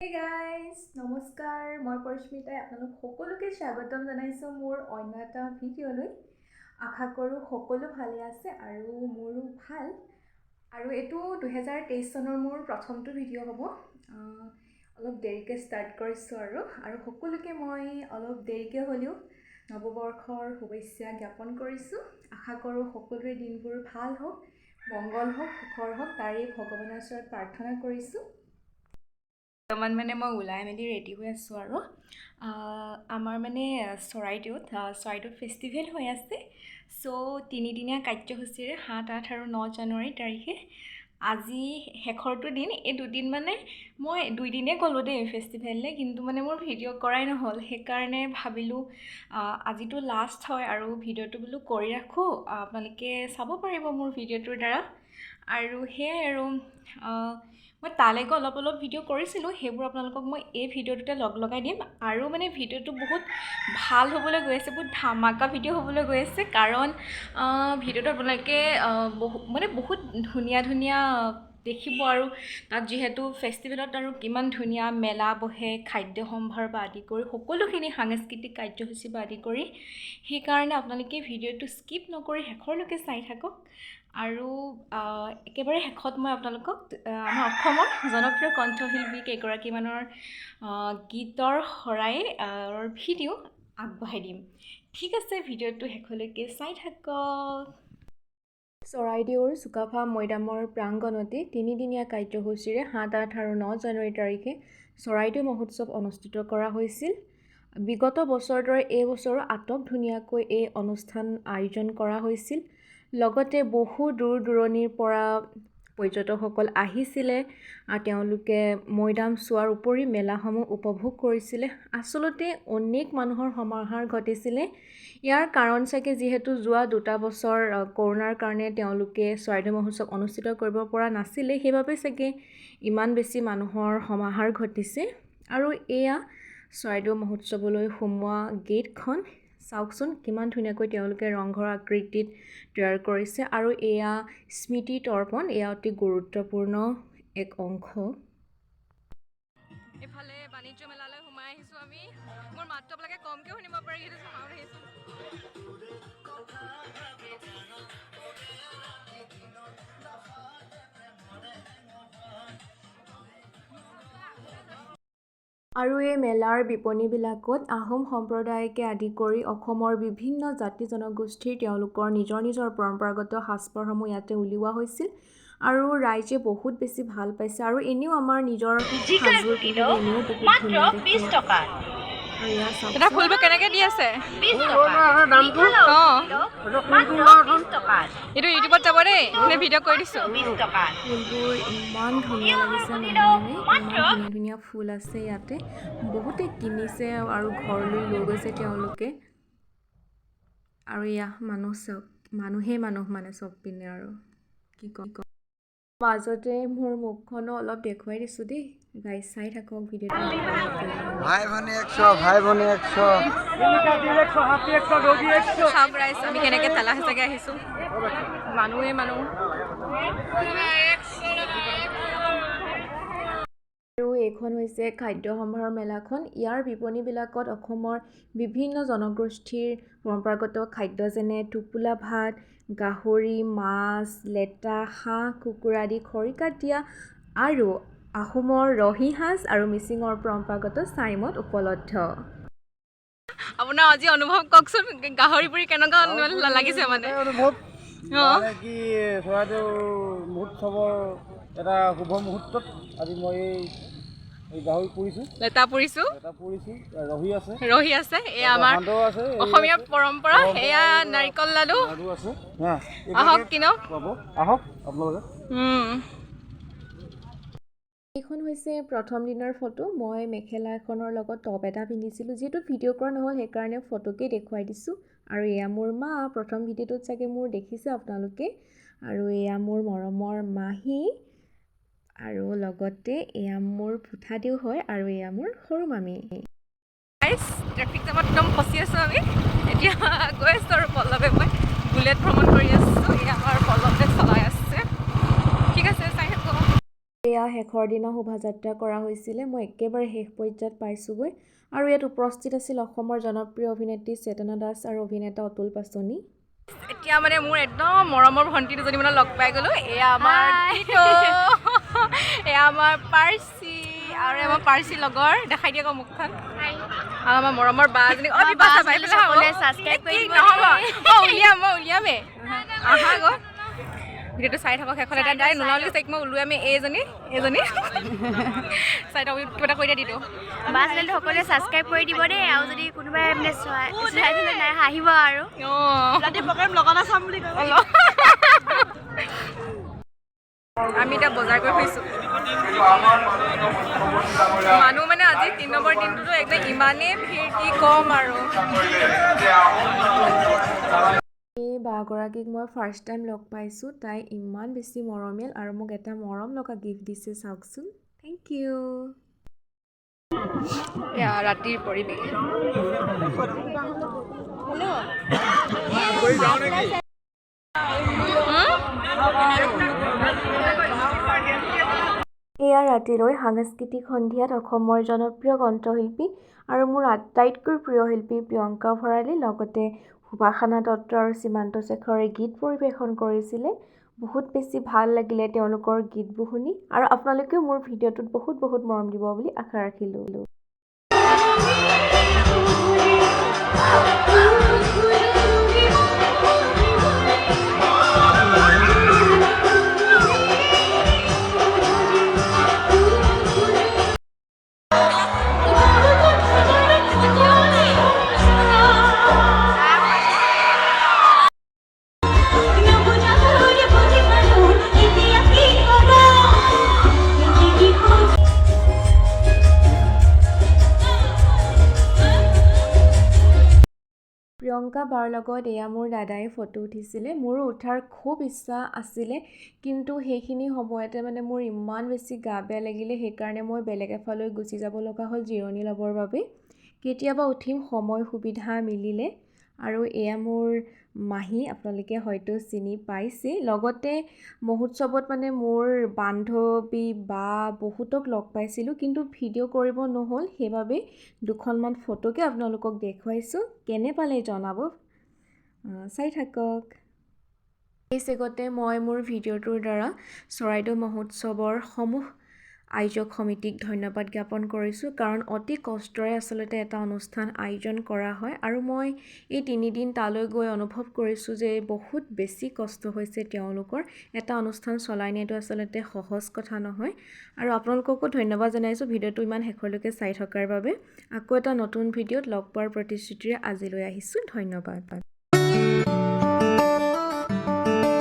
Hey guys, নমস্কাৰ মই পৰিস্মিতাই আপোনালোক সকলোকে স্বাগতম জনাইছো মোৰ অন্য এটা ভিডিঅ'লৈ। আশা কৰোঁ সকলো ভালে আছে আৰু মোৰো ভাল। আৰু এইটো 2023 চনৰ মোৰ প্ৰথমটো ভিডিঅ' হ'ব। অলপ দেৰিকৈ ষ্টাৰ্ট কৰিছোঁ আৰু সকলোকে মই অলপ দেৰিকৈ হ'লেও নৱবৰ্ষৰ শুভেচ্ছা জ্ঞাপন কৰিছোঁ। আশা কৰোঁ সকলোৰে দিনবোৰ ভাল হওক, মংগল হওক, সুখৰ হওক, তাৰেই ভগৱানৰ ওচৰত প্ৰাৰ্থনা কৰিছোঁ। বৰ্তমান মই ওলাই মেলি ৰেডি হৈ আছোঁ আৰু আমাৰ চৰাইদেউত ফেষ্টিভেল হৈ আছে। চ' তিনিদিনীয়া কাৰ্যসূচীৰে 7, 8 আৰু 9 জানুৱাৰী তাৰিখে আজি শেষৰটো দিন। এই দুদিন মই 2 দিনেই গ'লোঁ দেই ফেষ্টিভেললৈ, কিন্তু মোৰ ভিডিঅ' কৰাই নহ'ল। সেইকাৰণে ভাবিলোঁ আজিতো লাষ্ট হয় আৰু ভিডিঅ'টো বোলো কৰি ৰাখোঁ, আপোনালোকে চাব পাৰিব মোৰ ভিডিঅ'টোৰ দ্বাৰা। আৰু সেয়াই আৰু মই তালৈ গৈ অলপ ভিডিঅ' কৰিছিলোঁ, সেইবোৰ আপোনালোকক মই এই ভিডিঅ'টোতে লগাই দিম। আৰু ভিডিঅ'টো বহুত ভাল হ'বলৈ গৈ আছে, বহুত ধামাকা ভিডিঅ' হ'বলৈ গৈ আছে। কাৰণ ভিডিঅ'টো আপোনালোকে বহুত ধুনীয়া দেখিব। আৰু তাত যিহেতু ফেষ্টিভেলত আৰু কিমান ধুনীয়া মেলা বহে, খাদ্য সম্ভাৰ বা আদি কৰি সকলোখিনি সাংস্কৃতিক কাৰ্যসূচী বা আদি কৰি, সেইকাৰণে আপোনালোকে ভিডিঅ'টো স্কিপ নকৰি শেষৰলৈকে চাই থাকক। আৰু একেবাৰে শেষত মই আপোনালোকক আমাৰ অসমৰ জনপ্ৰিয় কণ্ঠশিল্পী কেইগৰাকীমানৰ গীতৰ শৰাইৰ ভিডিঅ' আগবঢ়াই দিম। ঠিক আছে, ভিডিঅ'টো শেষলৈকে চাই থাকক। চৰাইদেউৰ চুকাফা মৈদামৰ প্ৰাংগণতে তিনিদিনীয়া কাৰ্যসূচীৰে 7, 8 আৰু 9 জানুৱাৰী তাৰিখে চৰাইদেউ মহোৎসৱ অনুষ্ঠিত কৰা হৈছিল। বিগত বছৰৰ দৰে এই বছৰো আটক-ধুনীয়াকৈ এই অনুষ্ঠান আয়োজন কৰা হৈছিল। লগতে বহু দূৰ দূৰণিৰ পৰা পৰ্যটকসকল আহিছিলে আৰু তেওঁলোকে মৈদাম চোৱাৰ উপৰি মেলাসমূহ উপভোগ কৰিছিলে। আচলতে অনেক মানুহৰ সমাহাৰ ঘটিছিলে। ইয়াৰ কাৰণ চাগে যিহেতু যোৱা 2 বছৰ কৰোণাৰ কাৰণে তেওঁলোকে চৰাইদেউ মহোৎসৱ অনুষ্ঠিত কৰিব পৰা নাছিলে, সেইবাবে চাগে ইমান বেছি মানুহৰ সমাহাৰ ঘটিছে। আৰু এয়া চৰাইদেউ মহোৎসৱলৈ সোমোৱা গেটখন চাওকচোন, কিমান ধুনীয়াকৈ তেওঁলোকে ৰংঘৰ আকৃতিত তৈয়াৰ কৰিছে। আৰু এয়া স্মৃতি তৰ্পণ, এয়া অতি গুৰুত্বপূৰ্ণ এক অংশ। এফালে বাণিজ্য মেলালৈ সোমাই আহিছোঁ আমি। মোৰ মাতটো আপোনালোকে কমকৈ শুনিব পাৰি, সেইটো চাউণ্ড আহিছোঁ। আৰু এই মেলাৰ বিপণীবিলাকত আহোম সম্প্ৰদায়কে আদি কৰি অসমৰ বিভিন্ন জাতি জনগোষ্ঠীৰ তেওঁলোকৰ নিজৰ পৰম্পৰাগত সাজপাৰসমূহ ইয়াতে উলিওৱা হৈছিল। আৰু ৰাইজে বহুত বেছি ভাল পাইছে। আৰু এনেও আমাৰ নিজৰ সাজযোৰ পিন্ধিলে এনেও বহুত ধুনীয়া দেখে। এটা ফুলবোৰ কেনেকৈ দি আছে? এইটো ইউটিউবত যাব দেই, ভিডিঅ' কৰি দিছোঁ। ফুলবোৰ ইমান ধুনীয়া লাগিছে, ইমান ধুনীয়া ফুল আছে ইয়াতে। বহুতে কিনিছে আৰু ঘৰলৈ লৈ গৈছে তেওঁলোকে। আৰু এয়া মানুহ চব, মানুহ চব পিনে আৰু কি ক'ম। মাজতে মোৰ মুখখনো অলপ দেখুৱাই দিছোঁ দেই, গাইজ চাই থাকক ভিডিঅ'টো। ভাই ভনী 100, ভাই ভনী 100, চাওক ৰাইজ, আমি কেনেকৈ ঠেলা হেঁচাকৈ আহিছোঁ, মানুহ। আৰু এইখন হৈছে খাদ্য সম্ভাৰৰ মেলাখন। ইয়াৰ বিপণীবিলাকত অসমৰ বিভিন্ন জনগোষ্ঠীৰ পৰম্পৰাগত খাদ্য যেনে টোপোলা ভাত, গাহৰি, মাছ, লেটা, হাঁহ, কুকুৰা আদি খৰিকাত দিয়া, আৰু আহোমৰ ৰহি সাজ আৰু মিচিঙৰ পৰম্পৰাগত চাইমদ উপলব্ধ। আপোনাৰ আজি অনুভৱ কওকচোন, গাহৰি পুৰি কেনেকুৱা লাগিছে? কি চৰাইদেউ মহোৎসৱৰ এটা শুভ মুহূৰ্তত আজি মই এই গাহৰি পুৰিছোঁ, লেটা পুৰিছোঁ, ৰহি আছে। এয়া আমাৰ অসমীয়া পৰম্পৰা। এয়া নাৰিকল লাডু আছে। আহক কিনক, আহক আপোনালোকে। এইখন হৈছে প্ৰথম দিনৰ ফটো। মই মেখেলা এখনৰ লগত টপ এটা পিন্ধিছিলোঁ, যিহেতু ভিডিঅ' কৰা নহ'ল সেইকাৰণে ফটোকেই দেখুৱাই দিছোঁ। আৰু এয়া মোৰ মা, প্ৰথম ভিডিঅ'টোত চাগে মোৰ দেখিছে আপোনালোকে। আৰু এয়া মোৰ মৰমৰ মাহী, আৰু লগতে এয়া মোৰ ফুঠাদেউ হয়, আৰু এয়া মোৰ সৰু মামী। ট্ৰেফিক জামত একদম ফচি আছোঁ আমি। এতিয়া গৈ আছোঁ আৰু পল্লৱে মই বুলেট ভ্ৰমণ কৰি আছোঁ। এয়া আমাৰ পল্লৱে চলাই আছে। ঠিক আছে, চাই থাকোঁ। এয়া শেষৰ দিনা শোভাযাত্ৰা কৰা হৈছিলে মই একেবাৰে শেষ পৰ্যায়ত পাইছোঁগৈ আৰু ইয়াত উপস্থিত আছিল অসমৰ জনপ্ৰিয় অভিনেত্ৰী চেতনা দাস আৰু অভিনেতা অতুল পাচনি এতিয়া মানে মোৰ একদম মৰমৰ ভণ্টি দুজনী মানে লগ পাই গ'লো এয়া আমাৰ এয়া আমাৰ পাৰ্চি আৰু আমাৰ পাৰ্চি লগৰ দেখাই দিয়া আকৌ মুখখন আৰু আমাৰ মৰমৰ বা এজনী উলিয়ামে আহা আকৌ ভিডিঅ'টো চাই থাকক শেষত এটা ডাইৰেক্ট নোলালেও চাইক মই ওলোৱামে এইজনী চাই থাকক কিবা এটা কৈ দিয়া দিওঁ বা চেনেলটো সকলোৱে ছাবস্ক্ৰাইব কৰি দিব দেই আৰু যদি কোনোবাই মানে চাই নাই হাঁহিব আৰু ৰাতি প্ৰগ্ৰাম লগানা চাম বুলি কয় আমি এতিয়া বজাৰ কৰি ফুৰিছোঁ মানুহ মানে আজি 3 নম্বৰ দিনটোতো একদম ইমানেই ভিৰ কি ক'ম আৰু এই বাগৰাকীক মই ফাৰ্ষ্ট টাইম লগ পাইছোঁ তাই ইমান বেছি মৰমীয়াল আৰু মোক এটা মৰম লগা গিফ্ট দিছে চাওকচোন থেংক ইউ এয়া ৰাতিৰ পৰিৱেশ এয়া ৰাতিলৈ সাংস্কৃতিক সন্ধিয়াত অসমৰ জনপ্ৰিয় কণ্ঠশিল্পী আৰু মোৰ আটাইতকৈ প্ৰিয় শিল্পী প্ৰিয়ংকা ভৰালী লগতে সুভাষানা দত্ত আৰু সীমান্ত শেখৰে গীত পৰিৱেশন কৰিছিলে বহুত বেছি ভাল লাগিলে তেওঁলোকৰ গীতবোৰ শুনি আৰু আপোনালোকেও মোৰ ভিডিঅ'টোত বহুত মৰম দিব বুলি আশা ৰাখিলোঁ প্ৰিয়ংকা বাৰ লগত এয়া মোৰ দাদাই ফটো উঠিছিলে মোৰো উঠাৰ খুব ইচ্ছা আছিলে কিন্তু সেইখিনি সময়তে মানে মোৰ ইমান বেছি গা বেয়া লাগিলে সেইকাৰণে মই বেলেগ এফালৈ গুচি যাব লগা হ'ল জিৰণি ল'বৰ বাবে কেতিয়াবা উঠিম সময় সুবিধা মিলিলে আৰু এয়া মোৰ মাহী আপোনালোকে হয়তো চিনি পাইছে লগতে মহোৎসৱত মানে মোৰ বান্ধৱী বা বহুতক লগ পাইছিলোঁ কিন্তু ভিডিঅ' কৰিব নহ'ল সেইবাবে দুখনমান ফটোকে আপোনালোকক দেখুৱাইছোঁ কেনে পালে জনাব চাই থাকক এই চেগতে মই মোৰ ভিডিঅ'টোৰ দ্বাৰা চৰাইদেউ মহোৎসৱৰ সমূহ আয়োজক সমিতিক ধন্যবাদ জ্ঞাপন কৰিছোঁ কাৰণ অতি কষ্টৰে আচলতে এটা অনুষ্ঠান আয়োজন কৰা হয় আৰু মই এই 3 দিন তালৈ গৈ অনুভৱ কৰিছোঁ যে বহুত বেছি কষ্ট হৈছে তেওঁলোকৰ এটা অনুষ্ঠান চলাই নিয়াটো আচলতে সহজ কথা নহয় আৰু আপোনালোককো ধন্যবাদ জনাইছোঁ ভিডিঅ'টো ইমান শেষলৈকে চাই থকাৰ বাবে আকৌ এটা নতুন ভিডিঅ'ত লগ পোৱাৰ প্ৰতিশ্ৰুতিৰে আজিলৈ আহিছোঁ ধন্যবাদ